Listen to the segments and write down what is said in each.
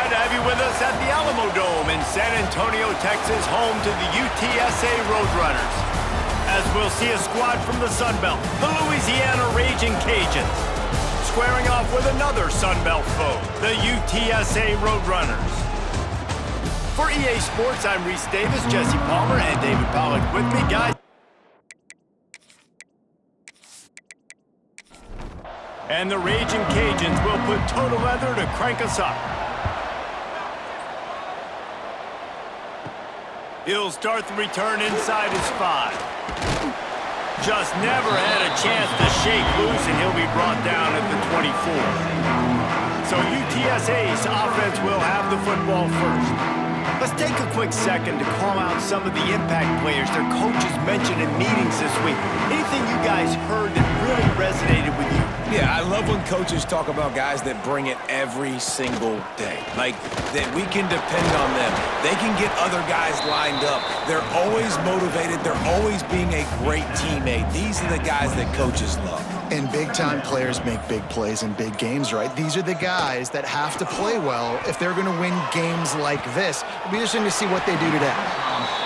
glad to have you with us at the Alamo Dome in San Antonio, Texas, home to the UTSA Roadrunners. As we'll see a squad from the Sun Belt, the Louisiana Raging Cajuns, squaring off with another Sun Belt foe, the UTSA Roadrunners. For EA Sports, I'm Reese Davis, Jesse Palmer, and David Pollack with me, guys. And the Raging Cajuns will put total leather to crank us up. He'll start the return inside his 5. Just never had a chance to shake loose, and he'll be brought down at the 24. So UTSA's offense will have the football first. Let's take a quick second to call out some of the impact players their coaches mentioned in meetings this week. Anything you guys heard that really resonated with you? Yeah, I love when coaches talk about guys that bring it every single day. Like, that we can depend on them. They can get other guys lined up. They're always motivated. They're always being a great teammate. These are the guys that coaches love. And big-time players make big plays in big games, right? These are the guys that have to play well if they're going to win games like this. It'll be interesting to see what they do today.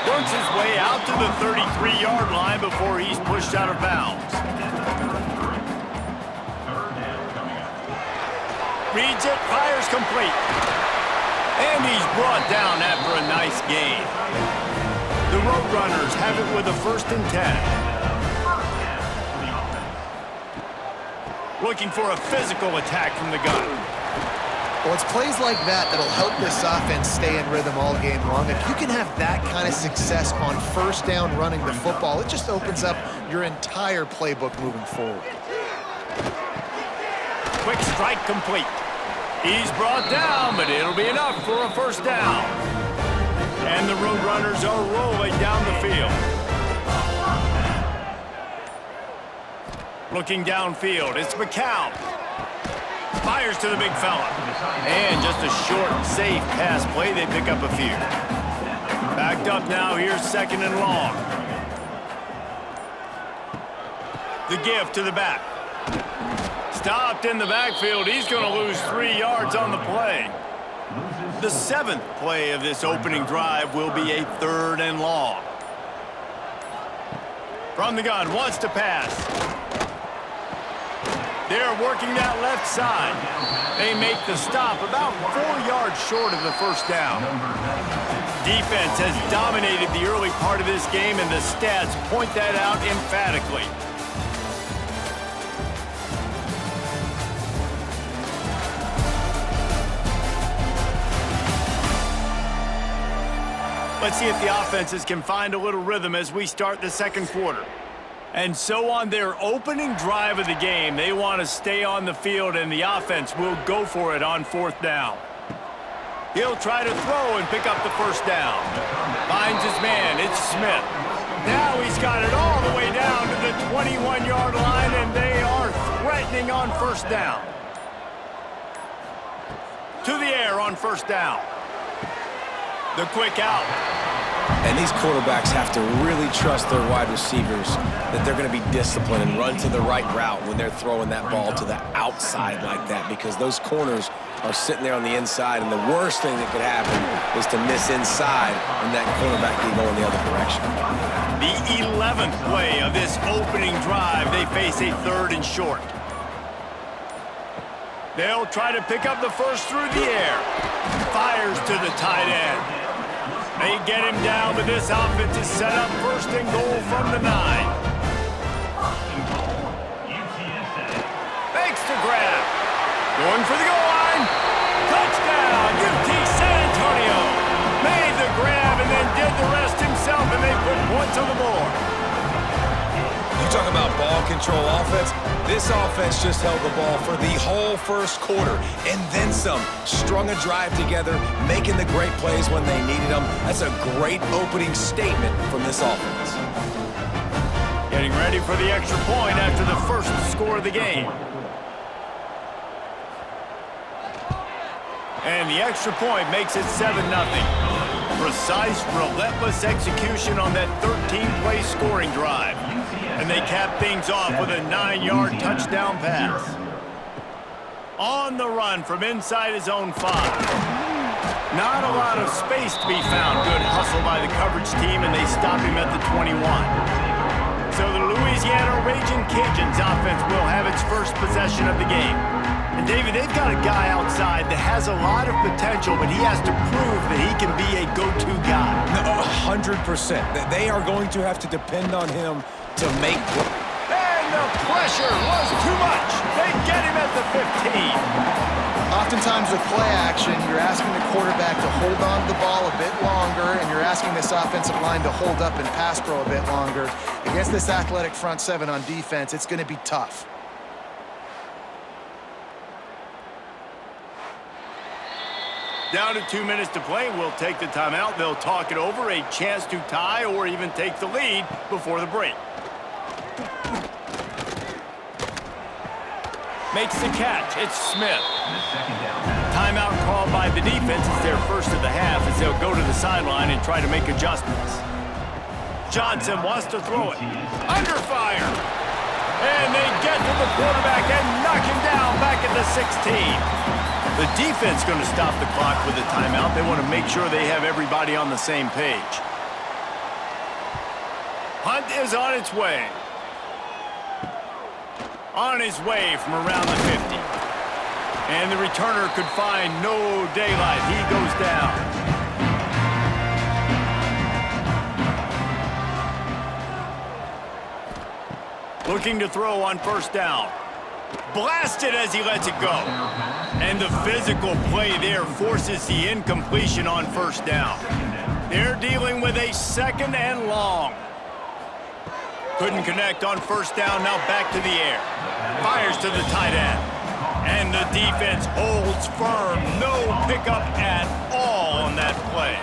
Works his way out to the 33-yard line before he's pushed out of bounds. Reads it, fires complete. And he's brought down after a nice gain. The Roadrunners have it with a 1st and 10. Looking for a physical attack from the gun. Well, it's plays like that that'll help this offense stay in rhythm all game long. If you can have that kind of success on 1st down running the football, it just opens up your entire playbook moving forward. Quick strike complete. He's brought down, but it'll be enough for a 1st down. And the Roadrunners are rolling down the field. Looking downfield, it's McCown. Fires to the big fella. And just a short, safe pass play. They pick up a few. Backed up now, here's 2nd and long. The give to the back. Stopped in the backfield. He's going to lose 3 yards on the play. The 7th play of this opening drive will be a 3rd and long. From the gun, wants to pass. They're working that left side. They make the stop about 4 yards short of the 1st down. Defense has dominated the early part of this game, and the stats point that out emphatically. Let's see if the offenses can find a little rhythm as we start the 2nd quarter. And so on their opening drive of the game, they want to stay on the field, and the offense will go for it on 4th down. He'll try to throw and pick up the 1st down. Finds his man, it's Smith. Now he's got it all the way down to the 21-yard line, and they are threatening on 1st down. To the air on 1st down. The quick out. And these quarterbacks have to really trust their wide receivers that they're going to be disciplined and run to the right route when they're throwing that ball to the outside like that, because those corners are sitting there on the inside, and the worst thing that could happen is to miss inside and that cornerback can go in the other direction. The 11th play of this opening drive, they face a 3rd and short. They'll try to pick up the 1st through the air. Fires to the tight end. They get him down, but this offense is set up 1st and goal from the 9. Makes the grab. Going for the goal line. Touchdown, UT San Antonio. Made the grab and then did the rest himself, and they put points on the board. You talk about ball control offense. This offense just held the ball for the whole 1st quarter and then some. Strung a drive together, making the great plays when they needed them. That's a great opening statement from this offense. Getting ready for the extra point after the 1st score of the game. And the extra point makes it 7-0. Precise, relentless execution on that 13-play scoring drive. And they cap things off with a 9-yard touchdown pass. On the run from inside his own 5. Not a lot of space to be found. Good hustle by the coverage team, and they stop him at the 21. So the Louisiana Raging Cajuns offense will have its first possession of the game. And David, they've got a guy outside that has a lot of potential, but he has to prove that he can be a go-to guy. 100%. They are going to have to depend on him to make plays. And the pressure was too much. They get him at the 15. Oftentimes with play action, you're asking the quarterback to hold on to the ball a bit longer, and you're asking this offensive line to hold up and pass pro a bit longer. Against this athletic front seven on defense, it's going to be tough. Down to 2 minutes to play. We'll take the timeout. They'll talk it over. A chance to tie or even take the lead before the break. Makes the catch. It's Smith. Timeout called by the defense. It's their first of the half as they'll go to the sideline and try to make adjustments. Johnson wants to throw it. Under fire. And they get to the quarterback and knock him down back at the 16. The defense going to stop the clock with a timeout. They want to make sure they have everybody on the same page. Hunt is on its way. On his way from around the 50. And the returner could find no daylight. He goes down. Looking to throw on first down. Blasted as he lets it go. And the physical play there forces the incompletion on first down. They're dealing with a second and long. Couldn't connect on first down, now back to the air. Fires to the tight end. And the defense holds firm. No pickup at all on that play.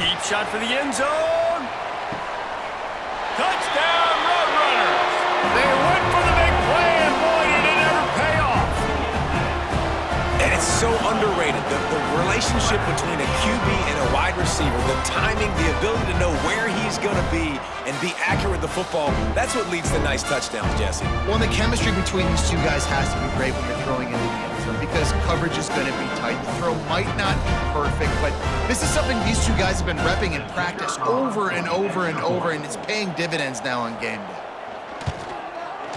Deep shot for the end zone. Touchdown, Roadrunners. They went for the big play, and boy, did it ever pay off. And it's so underrated. The relationship between a QB and a wide receiver, the timing, the ability to know where he's going to be and be accurate with the football, that's what leads to nice touchdowns, Jesse. Well, the chemistry between these two guys has to be great when you're throwing into the end zone because coverage is going to be tight. The throw might not be perfect, but this is something these two guys have been repping in practice over and over and over, and it's paying dividends now on game day.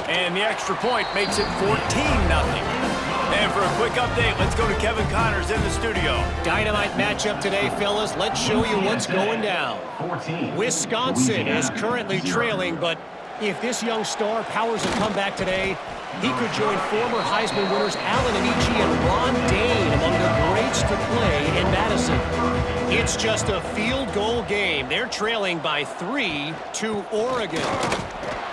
And the extra point makes it 14-0. And for a quick update, let's go to Kevin Connors in the studio. Dynamite matchup today, fellas. Let's show you what's going down. Wisconsin is currently trailing, but if this young star powers a comeback today, he could join former Heisman winners Allen Amici and Ron Dane among the greats to play in Madison. It's just a field goal game. They're trailing by 3 to Oregon.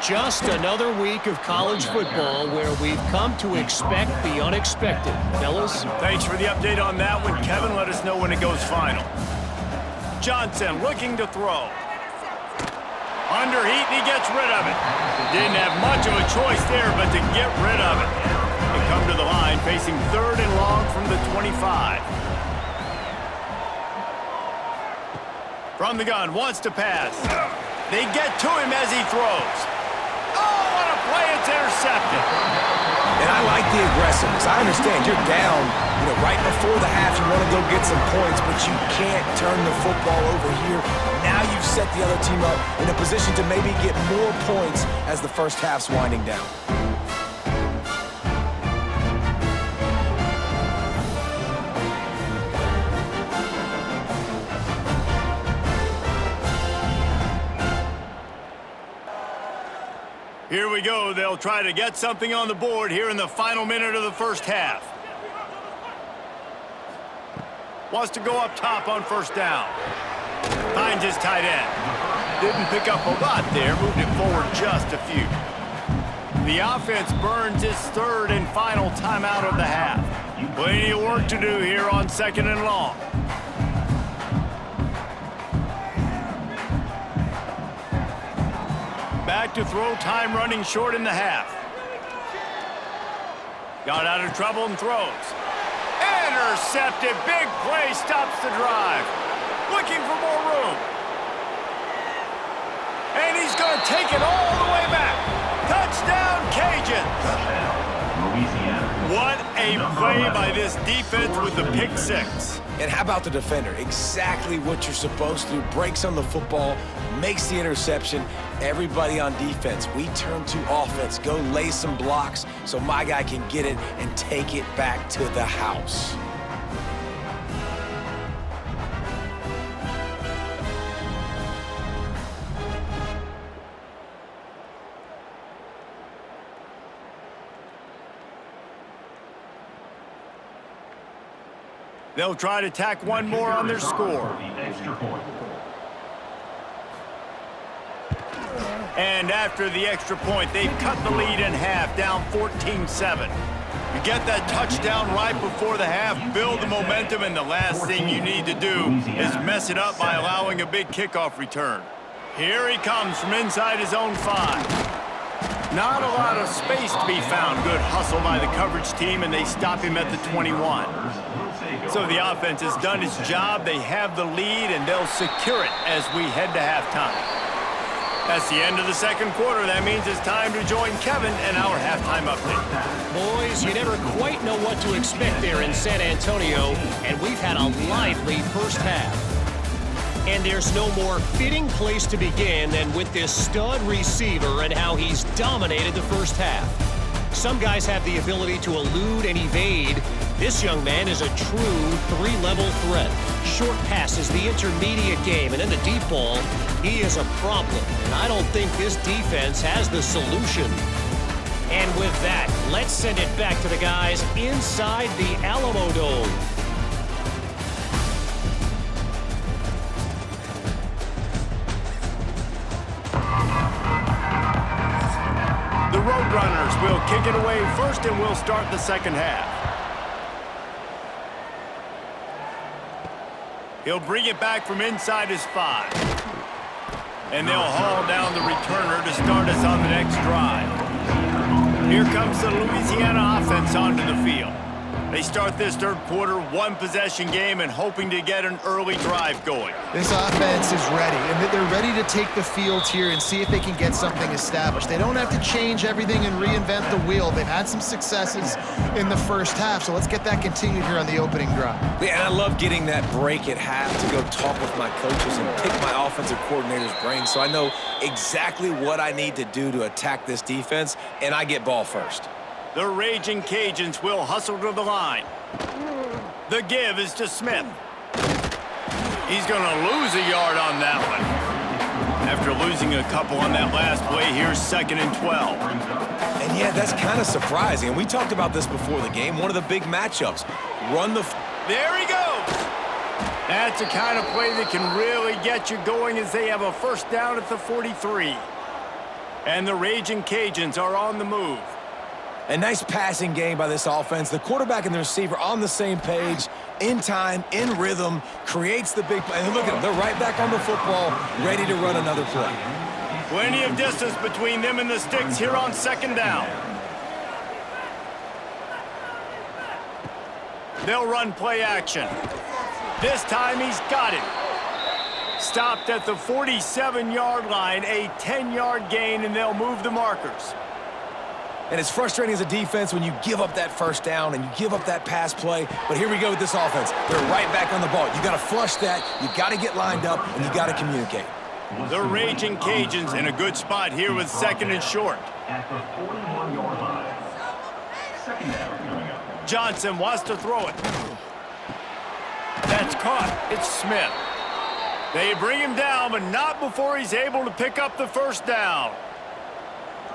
Just another week of college football where we've come to expect the unexpected. Fellas? Thanks for the update on that one, Kevin. Let us know when it goes final. Johnson looking to throw. Under heat, and he gets rid of it. Didn't have much of a choice there, but to get rid of it. They come to the line, facing third and long from the 25. From the gun, wants to pass. They get to him as he throws. Oh, what a play, it's intercepted. And I like the aggressiveness. I understand you're down, right before the half. You want to go get some points, but you can't turn the football over here. Now you've set the other team up in a position to maybe get more points as the first half's winding down. Here we go. They'll try to get something on the board here in the final minute of the first half. Wants to go up top on first down. Finds his tight end. Didn't pick up a lot there. Moved it forward just a few. The offense burns its third and final timeout of the half. Plenty of work to do here on second and long. Back to throw, time running short in the half. Got out of trouble and throws. Intercepted, big play, stops the drive. Looking for more room. And he's going to take it all the way back. Touchdown, Cajuns. Louisiana. What a play by this defense with the pick six. And how about the defender? Exactly what you're supposed to do. Breaks on the football, makes the interception. Everybody on defense, we turn to offense. Go lay some blocks so my guy can get it and take it back to the house. They'll try to tack one more on their score. And after the extra point, they've cut the lead in half, down 14-7. You get that touchdown right before the half, build the momentum, and the last thing you need to do is mess it up by allowing a big kickoff return. Here he comes from inside his own 5. Not a lot of space to be found. Good hustle by the coverage team, and they stop him at the 21. So the offense has done its job. They have the lead, and they'll secure it as we head to halftime. That's the end of the second quarter. That means it's time to join Kevin and our halftime update. Boys, you never quite know what to expect there in San Antonio, and we've had a lively first half. And there's no more fitting place to begin than with this stud receiver and how he's dominated the first half. Some guys have the ability to elude and evade. This young man is a true three-level threat. Short passes, the intermediate game, and in the deep ball, he is a problem. And I don't think this defense has the solution. And with that, let's send it back to the guys inside the Alamo Dome. The Roadrunners will kick it away first, and we'll start the second half. He'll bring it back from inside his 5. And they'll haul down the returner to start us on the next drive. Here comes the Louisiana offense onto the field. They start this third quarter one-possession game and hoping to get an early drive going. This offense is ready, and they're ready to take the field here and see if they can get something established. They don't have to change everything and reinvent the wheel. They've had some successes in the first half, so let's get that continued here on the opening drive. Yeah, and I love getting that break at half to go talk with my coaches and pick my offensive coordinator's brain so I know exactly what I need to do to attack this defense, and I get ball first. The Raging Cajuns will hustle to the line. The give is to Smith. He's going to lose a yard on that one. After losing a couple on that last play, here's 2nd and 12. And yeah, that's kind of surprising. And we talked about this before the game. One of the big matchups. Run the... There he goes. That's the kind of play that can really get you going as they have a first down at the 43. And the Raging Cajuns are on the move. A nice passing game by this offense. The quarterback and the receiver on the same page, in time, in rhythm, creates the big play. And look at them. They're right back on the football, ready to run another play. Plenty of distance between them and the sticks here on 2nd down. They'll run play action. This time he's got it. Stopped at the 47-yard line, a 10-yard gain, and they'll move the markers. And it's frustrating as a defense when you give up that first down and you give up that pass play. But here we go with this offense. They're right back on the ball. You got to flush that. You got to get lined up, and you got to communicate. The Raging Cajuns in a good spot here with 2nd and short. At the 41-yard line. 2nd down coming up. Johnson wants to throw it. That's caught. It's Smith. They bring him down, but not before he's able to pick up the first down.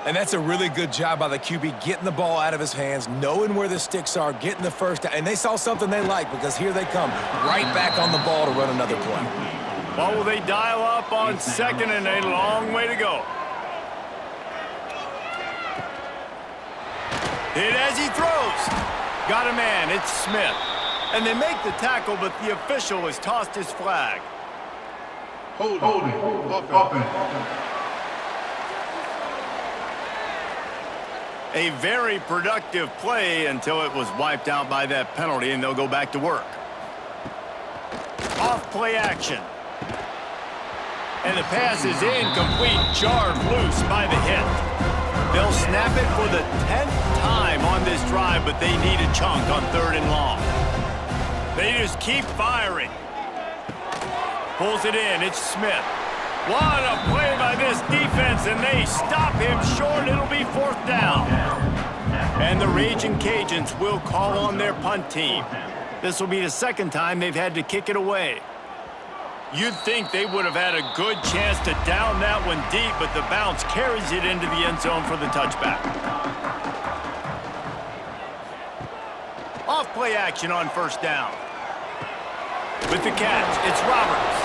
And that's a really good job by the QB, getting the ball out of his hands, knowing where the sticks are, getting the first down. And they saw something they like because here they come, right back on the ball to run another play. What will they dial up on 2nd and a long way to go? Hit as he throws. Got a man. It's Smith. And they make the tackle, but the official has tossed his flag. Holding. Offense. A very productive play until it was wiped out by that penalty, and they'll go back to work. Off play action. And the pass is incomplete, jarred loose by the hit. They'll snap it for the 10th time on this drive, but they need a chunk on 3rd and long. They just keep firing. Pulls it in. It's Smith. What a play by this defense, and they stop him short. It'll be 4th down. And the Raging Cajuns will call on their punt team. This will be the 2nd time they've had to kick it away. You'd think they would have had a good chance to down that one deep, but the bounce carries it into the end zone for the touchback. Off play action on 1st down. With the catch, it's Roberts.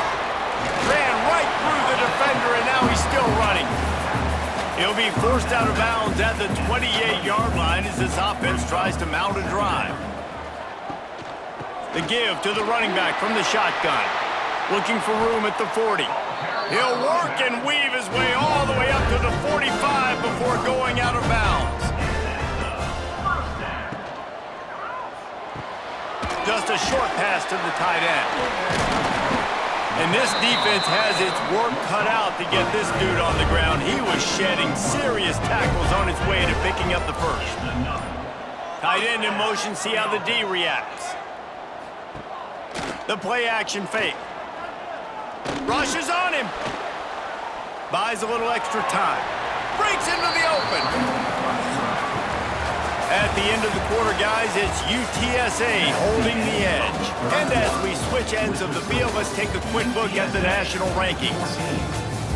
Ran right through the defender, and now he's still running. He'll be forced out of bounds at the 28-yard line as this offense tries to mount a drive. The give to the running back from the shotgun. Looking for room at the 40. He'll work and weave his way all the way up to the 45 before going out of bounds. Just a short pass to the tight end. And this defense has its work cut out to get this dude on the ground. He was shedding serious tackles on his way to picking up the first. Tight end in motion, see how the D reacts. The play action fake. Rushes on him. Buys a little extra time. Breaks into the open. At the end of the quarter, guys, it's UTSA holding the edge. And as we switch ends of the field, let's take a quick look at the national rankings.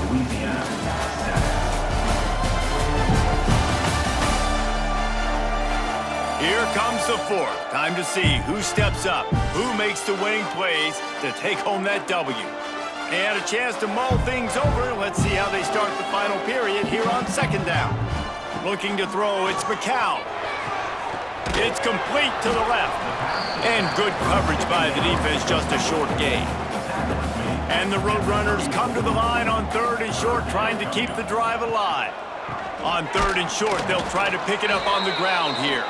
Louisiana. Here comes the 4th. Time to see who steps up, who makes the winning plays to take home that W. They had a chance to mull things over. Let's see how they start the final period here on 2nd down. Looking to throw, it's McCown. It's complete to the left. And good coverage by the defense, just a short gain. And the Roadrunners come to the line on 3rd and short, trying to keep the drive alive. On 3rd and short, they'll try to pick it up on the ground here.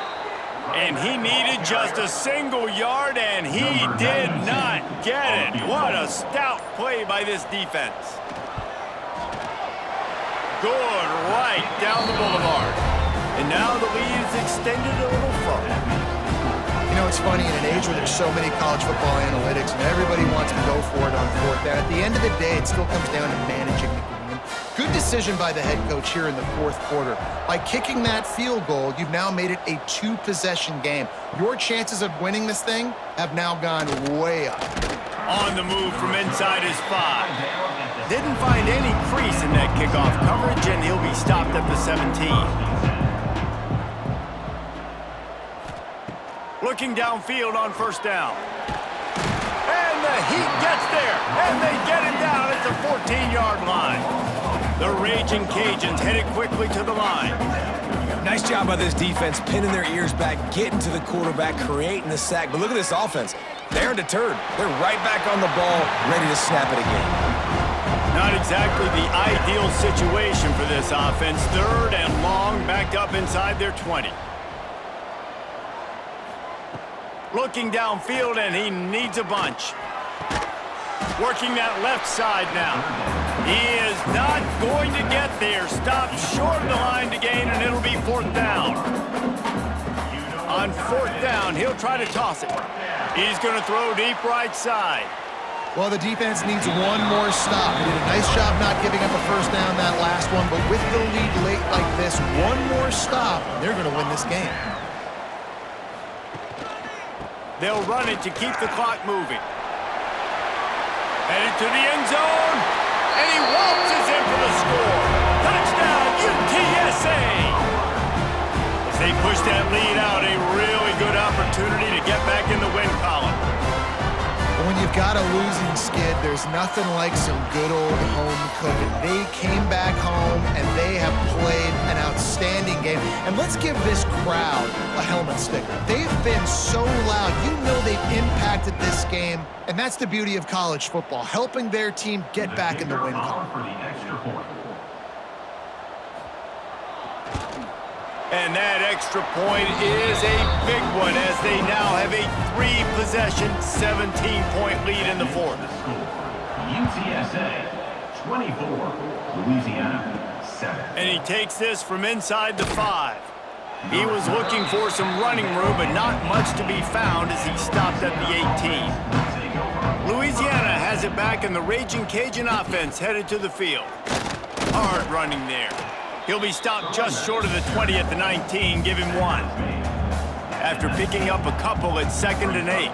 And he needed just a single yard, and he did not get it. What a stout play by this defense. Good right down the boulevard. And now the lead is extended a little further. You know, it's funny, in an age where there's so many college football analytics and everybody wants to go for it on 4th down, at the end of the day, it still comes down to managing the game. Good decision by the head coach here in the 4th quarter. By kicking that field goal, you've now made it a 2-possession game. Your chances of winning this thing have now gone way up. On the move from inside his 5. Didn't find any crease in that kickoff coverage, and he'll be stopped at the 17. Looking downfield on 1st down. And the Heat gets there, and they get it down at the 14-yard line. The Raging Cajuns headed quickly to the line. Nice job by this defense, pinning their ears back, getting to the quarterback, creating the sack. But look at this offense. They're undeterred. They're right back on the ball, ready to snap it again. Not exactly the ideal situation for this offense. 3rd and long, backed up inside their 20. Looking downfield, and he needs a bunch. Working that left side now. He is not going to get there. Stopped short of the line to gain, and it'll be 4th down. On 4th down, he'll try to toss it. He's going to throw deep right side. Well, the defense needs one more stop. They did a nice job not giving up a 1st down that last one, but with the lead late like this, one more stop, they're going to win this game. They'll run it to keep the clock moving. Headed to the end zone, and he waltzes in for the score. Touchdown, UTSA! As they push that lead out, a really good opportunity to get back in the win column. When you've got a losing skid, there's nothing like some good old home cooking. They came back home, and they have played an outstanding game. And let's give this crowd a helmet sticker. They've been so loud. You know they've impacted this game, and that's the beauty of college football, helping their team get back in the win column. For the extra point. And that extra point is a big one as they now have a 3-possession, 17-point lead in the 4th. UTSA 24, Louisiana And he takes this from inside the 5. He was looking for some running room, but not much to be found as he stopped at the 18. Louisiana has it back, and the Raging Cajun offense headed to the field. Hard running there. He'll be stopped just short of the 20 at the 19, give him 1. After picking up a couple at 2nd and 8.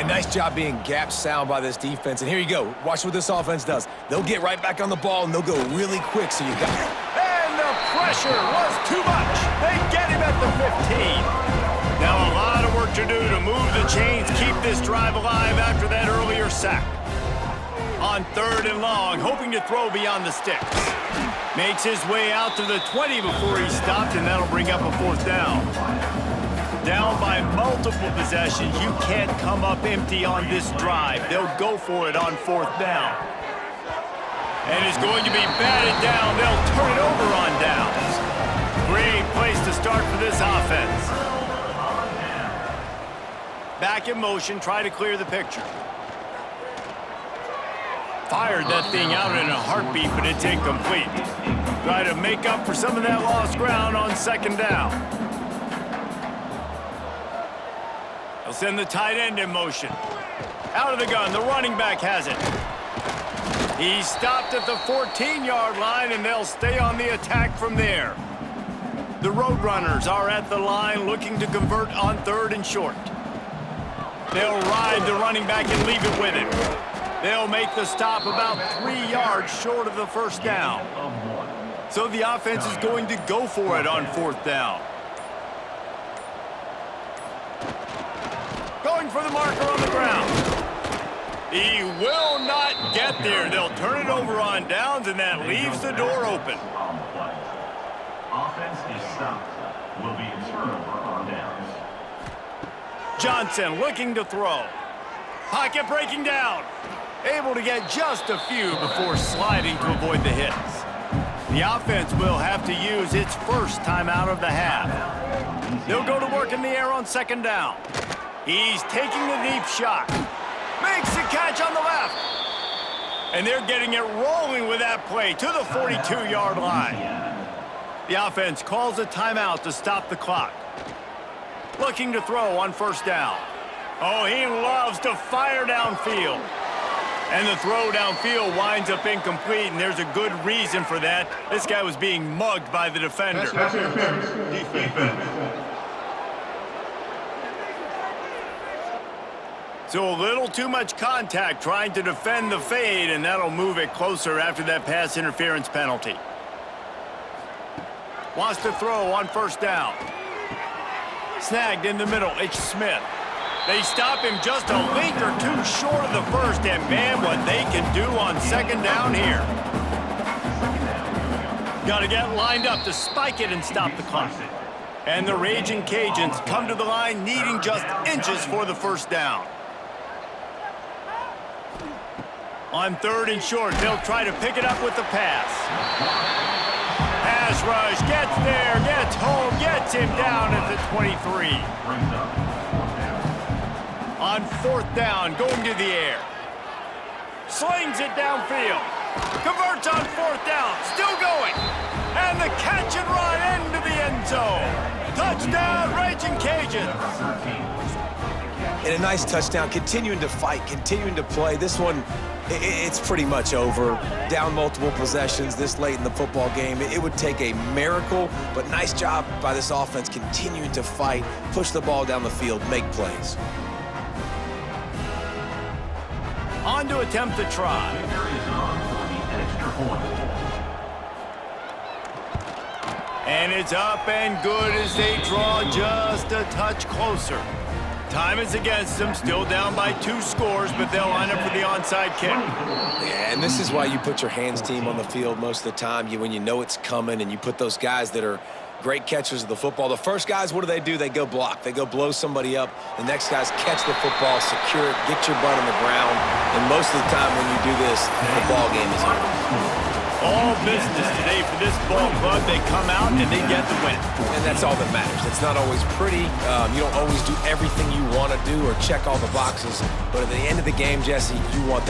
A nice job being gap sound by this defense. And here you go. Watch what this offense does. They'll get right back on the ball, and they'll go really quick, so you got it. And the pressure was too much. They get him at the 15. Now a lot of work to do to move the chains, keep this drive alive after that earlier sack. On 3rd and long, hoping to throw beyond the sticks. Makes his way out to the 20 before he stopped, and that'll bring up a 4th down. Down by multiple possessions, you can't come up empty on this drive. They'll go for it on 4th down. And it's going to be batted down. They'll turn it over on downs. Great place to start for this offense. Back in motion, try to clear the picture. Fired that thing out in a heartbeat, but it's incomplete. Try to make up for some of that lost ground on 2nd down. They'll send the tight end in motion. Out of the gun, the running back has it. He's stopped at the 14-yard line, and they'll stay on the attack from there. The Roadrunners are at the line looking to convert on 3rd and short. They'll ride the running back and leave it with him. They'll make the stop about 3 yards short of the 1st down. So the offense is going to go for it on 4th down. Going for the marker on the ground. He will not get there. They'll turn it over on downs, and that leaves the door open. Offense is stopped. Will be a turnover on downs. Johnson looking to throw. Pocket breaking down. Able to get just a few before sliding to avoid the hits. The offense will have to use its first timeout of the half. They'll go to work in the air on 2nd down. He's taking the deep shot. Makes the catch on the left. And they're getting it rolling with that play to the 42-yard line. The offense calls a timeout to stop the clock. Looking to throw on 1st down. Oh, he loves to fire downfield. And the throw downfield winds up incomplete, and there's a good reason for that. This guy was being mugged by the defender. So a little too much contact trying to defend the fade, and that'll move it closer after that pass interference penalty. Wants to throw on 1st down. Snagged in the middle, it's Smith. They stop him just a link or two short of the 1st, and man, what they can do on 2nd down here. Got to get lined up to spike it and stop the clock. And the Raging Cajuns come to the line needing just inches for the 1st down. On 3rd and short, they'll try to pick it up with the pass. Pass rush, gets there, gets home, gets him down at the 23. On 4th down, going to the air. Slings it downfield. Converts on 4th down, still going. And the catch and run into the end zone. Touchdown, Raging Cajuns. And a nice touchdown, continuing to fight, continuing to play. This one, it's pretty much over. Down multiple possessions this late in the football game. It would take a miracle, but nice job by this offense continuing to fight, push the ball down the field, make plays. On to attempt the try. And it's up and good as they draw just a touch closer. Time is against them, still down by 2 scores, but they'll line up for the onside kick. Yeah, and this is why you put your hands team on the field most of the time. When you know it's coming, and you put those guys that are great catchers of the football. The first guys, what do? They go block. They go blow somebody up. The next guys catch the football, secure it, get your butt on the ground. And most of the time when you do this, the ball game is over. All business today for this ball club. They come out and they get the win. And that's all that matters. It's not always pretty. You don't always do everything you want to do or check all the boxes. But at the end of the game, Jesse, you want that.